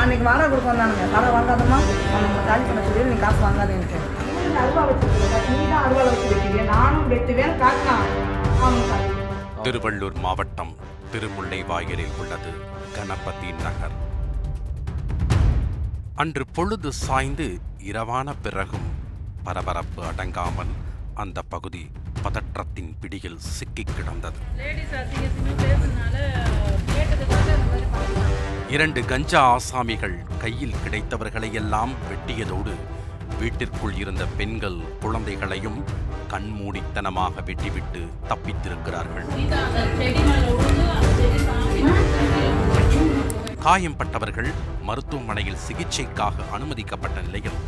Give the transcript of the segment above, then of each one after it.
அன்றைக்கி வாடகை கொடுக்க வந்தானுங்க. வாடகை வாங்காதம்மா அவனுக்கு காலி பண்ண சொல்லி நீ காசு வாங்காதேன்ட்டு. அருவா வச்சுருக்கேன், நீ தான் அருவாவில் வச்சு வைக்கிறீங்க, நானும் வெட்டுவேன் காட்டினான் அவனுக்கு. திருவள்ளூர் மாவட்டம் திருமுல்லைவாயலில் உள்ளது கணபதி நகர். அன்று பொழுது சாய்ந்து இரவான பிறகும் பரபரப்பு அடங்காமல் அந்த பகுதி பதற்றத்தின் பிடியில் சிக்கிக் கிடந்தது. 2 கஞ்சா ஆசாமிகள் கையில் கிடைத்தவர்களையெல்லாம் வெட்டியதோடு வீட்டிற்குள் இருந்த பெண்கள் குழந்தைகளையும் கண்மூடித்தனமாக வெட்டிவிட்டு தப்பித்திருக்கிறார்கள். காயம்பட்டவர்கள் மருத்துவமனையில் சிகிச்சைக்காக அனுமதிக்கப்பட்ட நிலையில்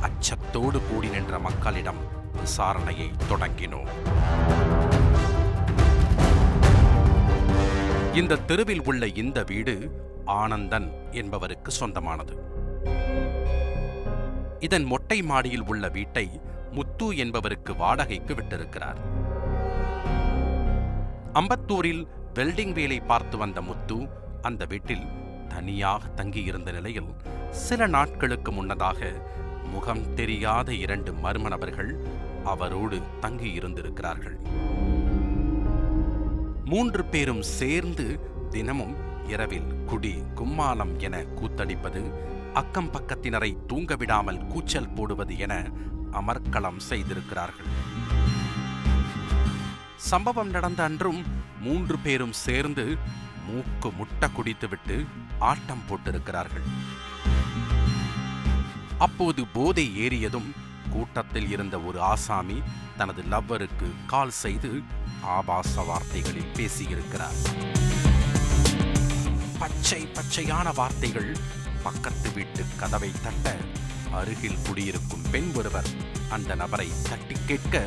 அச்சத்தோடு கூடி நின்ற மக்களிடம் விசாரணையை தொடங்கினோம். இந்த தெருவில் உள்ள இந்த வீடு ஆனந்தன் என்பவருக்கு சொந்தமானது. இதன் மொட்டை மாடியில் உள்ள வீட்டை முத்து என்பவருக்கு வாடகைக்கு விட்டிருக்கிறார். அம்பத்தூரில் வெல்டிங் வேலை பார்த்து வந்த முத்து அந்த வீட்டில் தனியாக தங்கியிருந்த நிலையில் சில நாட்களுக்கு முன்னதாக முகம் தெரியாத 2 மர்ம நபர்கள் அவரோடு தங்கியிருந்திருக்கிறார்கள். 3 பேரும் சேர்ந்து தினமும் இரவில் குடி கும்மாளம் என கூத்தடிப்பது, அக்கம் பக்கத்தினரை தூங்க விடாமல் கூச்சல் போடுவது என அமர்க்களம் செய்திருக்கிறார்கள். சம்பவம் நடந்த அன்றும் 3 பேரும் சேர்ந்து மூக்கு முட்ட குடித்துவிட்டு ஆட்டம் போட்டிருக்கிறார்கள். அப்போது போதை ஏறியதும் கூட்டத்தில் இருந்த ஒரு ஆசாமி தனது லவ்வருக்கு கால் செய்து ஆபாச வார்த்தைகளில் பேசியிருக்கிறார். பச்சையான வார்த்தைகள். பக்கத்து வீட்டு கதவை தட்ட அருகில் குடியிருக்கும் பெண் ஒருவர் அந்த நபரை தட்டி கேட்க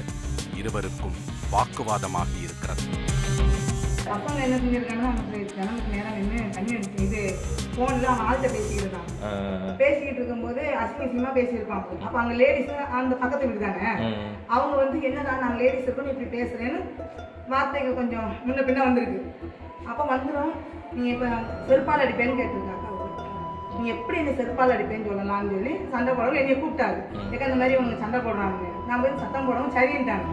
இருவருக்கும் வாக்குவாதமாகி இருக்கிறது. பசங்க என்ன செஞ்சிருக்காங்கன்னா, ஜனங்களுக்கு நேரம் நின்று தண்ணி அடிச்சு இது ஃபோனில் அவன் ஆள்கிட்ட பேசிக்கிட்டு இருக்கான். பேசிக்கிட்டு இருக்கும்போது அசிங்கமாக பேசியிருப்பான். அப்போ அங்கே லேடிஸ் அந்த பக்கத்து வீடு தானே, அவங்க வந்து என்னதான் நான் லேடிஸ் இருக்கணும் இப்படி பேசுகிறேன்னு வார்த்தைகள் கொஞ்சம் முன்ன பின்ன வந்திருக்கு. அப்போ வந்துடும், நீங்கள் இப்போ செருப்பால் அடிப்பேன்னு கேட்டிருக்காங்க. நீங்கள் எப்படி என்னை செருப்பால் அடிப்பேன்னு சொல்லலாம்னு சொல்லி சண்டை போடவும் என்னை கூப்பிட்டாரு. ஏன்னா இந்த மாதிரி அவங்க சண்டை போடுறாங்க, நான் போய் சத்தம் போடவும் சரின்ட்டாங்க.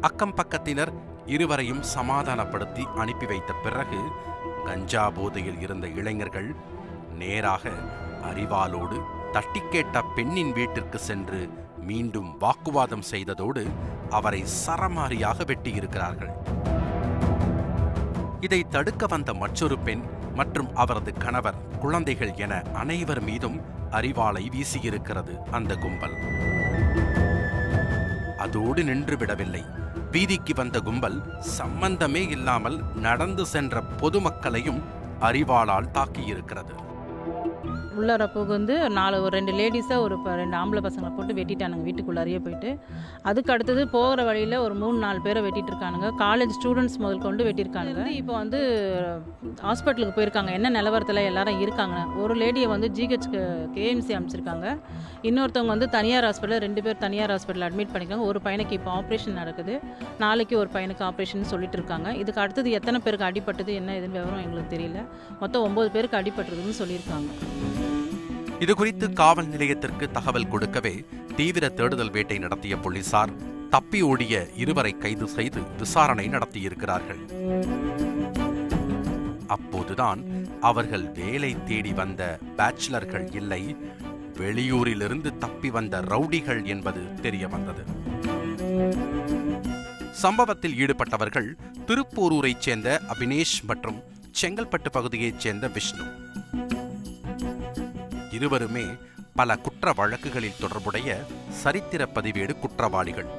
அக்கம் பக்கத்தினர் இருவரையும் சமாதானப்படுத்தி அனுப்பி வைத்த பிறகு கஞ்சா போதையில் இருந்த இளைஞர்கள் நேராக அரிவாளோடு தட்டி கேட்ட பெண்ணின் வீட்டிற்கு சென்று மீண்டும் வாக்குவாதம் செய்ததோடு அவரை சரமாரியாக வெட்டியிருக்கிறார்கள். இதை தடுக்க வந்த மற்றொரு பெண் மற்றும் அவரது கணவர், குழந்தைகள் என அனைவர் மீதும் அரிவாளை வீசியிருக்கிறது அந்த கும்பல். அதோடு நின்று விடவில்லை. வீதிக்கு வந்த கும்பல் சம்பந்தமே இல்லாமல் நடந்து சென்ற பொதுமக்களையும் அரிவாளால் தாக்கியிருக்கிறது. உள்ளறப்போக்கு வந்து 2 லேடிஸை ஒரு 2 ஆம்பளை பசங்களை போட்டு வெட்டிட்டானுங்க வீட்டுக்குள்ளாரியே போயிட்டு. அதுக்கு அடுத்தது போகிற வழியில் ஒரு 3-4 பேரை வெட்டிட்டு இருக்கானுங்க. காலேஜ் ஸ்டூடெண்ட்ஸ் முதல் கொண்டு வெட்டியிருக்கானுங்க. இப்போ வந்து ஹாஸ்பிட்டலுக்கு போயிருக்காங்க. என்ன நிலவரத்தில் எல்லாரும் இருக்காங்க. ஒரு லேடியை வந்து ஜிஹெச்க்கு கேஎம்சி அமைச்சிருக்காங்க. இன்னொருத்தவங்க வந்து தனியார் ஹாஸ்பிட்டலில் 2 பேர் தனியார் ஹாஸ்பிட்டலில் அட்மிட் பண்ணியிருக்காங்க. ஒரு பையனுக்கு இப்போ ஆப்ரேஷன் நடக்குது, நாளைக்கு ஒரு பையனுக்கு ஆப்ரேஷன் சொல்லிட்டு இருக்காங்க. இதுக்கு அடுத்தது எத்தனை பேருக்கு அடிப்பட்டது என்ன இதுன்னு விவரம் எங்களுக்கு தெரியல. மொத்தம் 9 பேருக்கு அடிபட்டுருக்குன்னு சொல்லியிருக்காங்க. இது குறித்து காவல் நிலையத்திற்கு தகவல் கொடுக்கவே தீவிர தேடுதல் வேட்டை நடத்திய போலீசார் தப்பி ஓடிய இருவரை கைது செய்து விசாரணை நடத்தியிருக்கிறார்கள். அப்போதுதான் அவர்கள் வேலை தேடி வந்த பேச்சுலர்கள் இல்லை, வெளியூரிலிருந்து தப்பி வந்த ரவுடிகள் என்பது தெரிய வந்தது. சம்பவத்தில் ஈடுபட்டவர்கள் திருப்போரூரைச் சேர்ந்த அபினேஷ் மற்றும் செங்கல்பட்டு பகுதியைச் சேர்ந்த விஷ்ணு. இருவருமே பல குற்ற வழக்குகளில் தொடர்புடைய சரித்திர பதிவேடு குற்றவாளிகள்.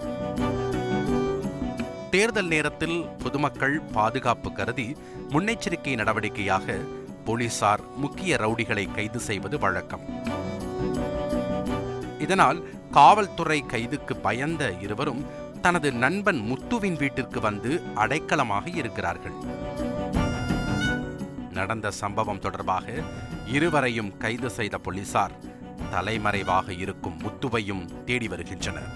தேர்தல் நேரத்தில் பொதுமக்கள் பாதுகாப்பு கருதி முன்னெச்சரிக்கை நடவடிக்கையாக போலீசார் முக்கிய ரவுடிகளை கைது செய்வது வழக்கம். இதனால் காவல்துறை கைதுக்கு பயந்த இருவரும் தனது நண்பன் முத்துவின் வீட்டிற்கு வந்து அடைக்கலமாக இருக்கிறார்கள். நடந்த சம்பவம் தொடர்பாக இருவரையும் கைது செய்த போலீசார் தலைமறைவாக இருக்கும் முத்துவையும் தேடி வருகின்றனர்.